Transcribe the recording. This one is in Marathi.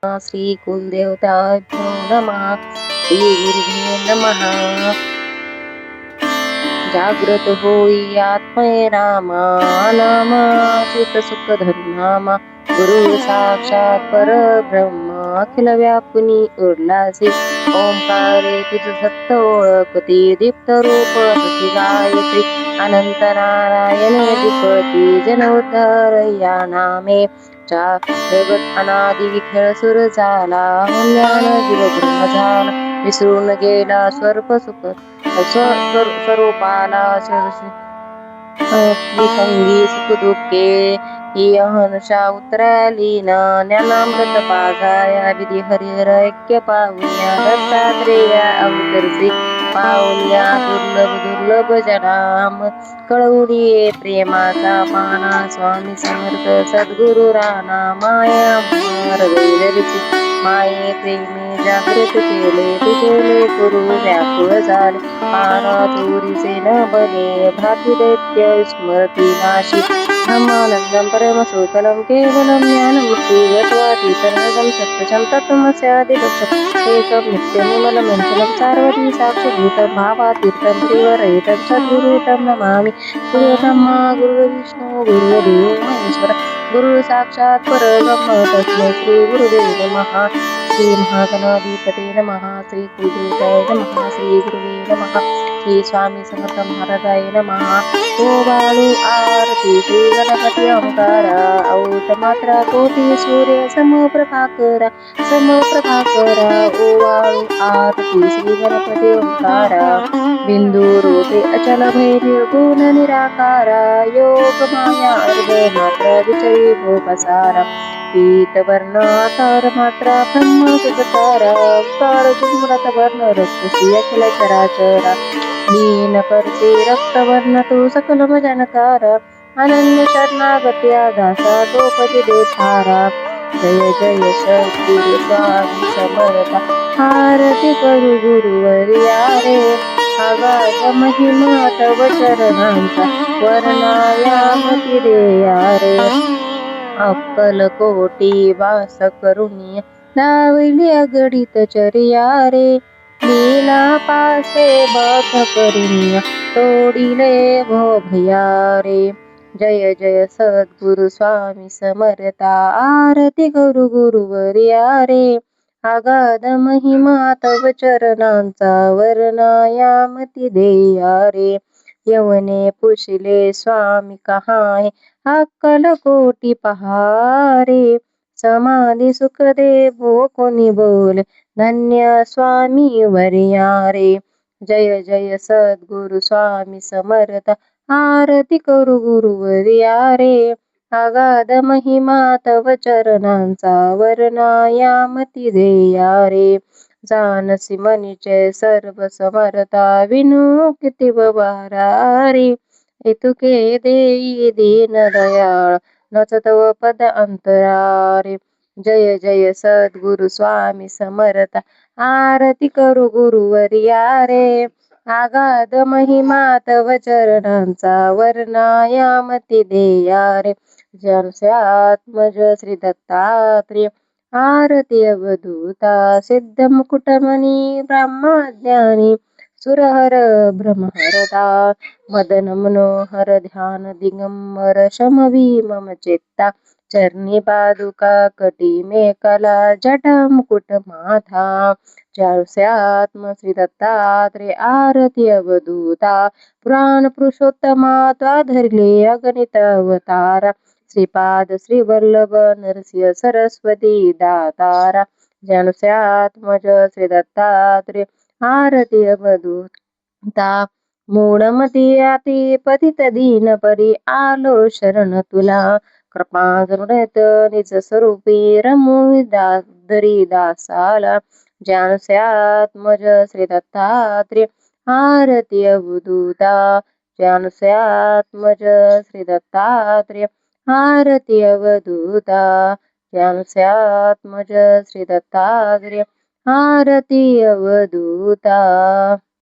श्री कुलदेवताभ्यो नमः. श्री गुरुभ्यो नमः. जागृत होई आत्मये रामा, नामाश्रित सुख धन्नामा. गुरु साक्षात परब्रह्म, अखिल व्यापुनी उरलासी. ओंकारे तुझ सत्त ओळखती, दीप्त रूप तुझी गायत्री. अनंत नारायणे अधिपती, जन उद्धार या नामे. जगत अनादि खेळ सुर झाला, ज्ञान जीव ब्रह्म झाला. विसरून गेला स्वरूप सुख स्वरूपाला विसंगी सुख दुःखे. ही अहनुषा उतराली ना, ज्ञानामृत पाजाया. विधी हरिहर ऐक्य पाहुया, दत्तात्रेय अवतरसी. पाहुया दुर्लभ दुर्लभ जनाम, कळवुनी प्रेमाचा पाना. स्वामी समर्थ सद्गुरु राणा, माया हृदयधरिसी. माये प्रेमी जागृत केले, तुझे गुरु व्याकुळ झाले. पाना चोरीचे न बने, भाती दैत्य स्मृती नाशी. ब्रह्मानंदं परमसुखदं केवलं ज्ञानमुक्तिगत्वातीतरहृदं सत्यशं तत्त्वमस्यादिलक्ष्यम्. एकं नित्यनिर्मलमञ्चलं सार्वधी साक्षिभूतं भावातीर्थं श्रीवरहितं सद्गुरु तं नमामि. गुरुर्ब्रह्मा गुरुर्विष्णू गुरुर्देवो महेश्वर, गुरु साक्षात् परब्रह्म तस्मै श्री गुरुवे नमः. श्री महागणाधिपते नमः. श्री कुलदेवताय नमः. श्री गुरुवे नमः. श्री स्वामी समर्थ महाराजाय नमः. ओ बाळू आरती श्री गणपती ओंकारा, औत मात्रा कोटी सूर्य समप्रभाकरा. समप्रभाकरा ओ बाळू आरती श्री गणपती ओंकारा. बिंदू रूपे अचल भैर्य गुण निराकारा. योग माया अर्ध मात्रा विचयी भोपसारा. पीत वर्ण आकार मात्रा ब्रह्म सुखतारा. काळ जुमरत वर्ण रक्त श्री अखिल चराचरा. लीन करते रक्तवर्ण तू सकल जनकार. अनन्य शरणागत्या दासा दोपदी देठारा. जय जय सद्गुरु स्वामी समर्था, आरती करू गुरुवर्या रे. अगाध महिमा तव चरणांचा, वर्णायामती देया रे. अक्कलकोटी वास करुणी, लावली अगणित चर्या रे. लीला पासे बात करुणी, तोडिले भया रे. जय जय सद्गुरु स्वामी समर्था, आरती करू गुरुवर्या रे. अगाध महिमा तव चरणांचा, वर्णायामती देया रे. यवने पुशिले स्वामी कहाय, अक्कलकोटी पहारे. समाधी सुख दे भो कोणी बोल, धन्य स्वामी वर्या रे. जय जय सद्गुरु स्वामी समर्थ, आरती करू गुरुवर्या रे. अगाध महिमा तव चरणांचा, वर्णायामती देया रे. जानसी मनीचे सर्व समर्था, विनू किती बवारा रे. इतुके देई दीन दयाळ, नच तव पद अंतरा रे. जय जय सद्गुरु स्वामी समर्थ, आरती करू गुरुवर्या रे. अगाध महिमा तव चरणांचा, वर्णायामती देया रे. जनसे आत्मज श्री दत्तात्रेय, आरती अवधूता. सिद्ध मुकुटमणी ब्रह्मज्ञानी, सुरहर भ्रमहरता. मदन मनोहर ध्यान दिगंबर, शमवी मम चित्ता. चरणी पादुका कटी मेकला, जटा मुकुट माथा. चारुसे आत्म श्री दत्तात्रेय, आरती अवधूता. पुराण पुरुषोत्तमा त्वा धरले अगणित अवतारा. श्रीपाद श्री वल्लभ नरसिंह सरस्वती दातारा. जानसे आत्मज श्री दत्तात्रेय, आरती अवधूता. मूढमती अति पतित दीन परी, आलो शरण तुला. कृपा जरुरत निज स्वरूपी, रमू दादरी दासाला. जानसे आत्मज श्री दत्तात्रेय, आरती अवधूता. जानसे आत्मज श्री दत्तात्रेय, आरती अवधूता. जानसे आत्मज श्री दत्तात्रेय, आरती अवधूता.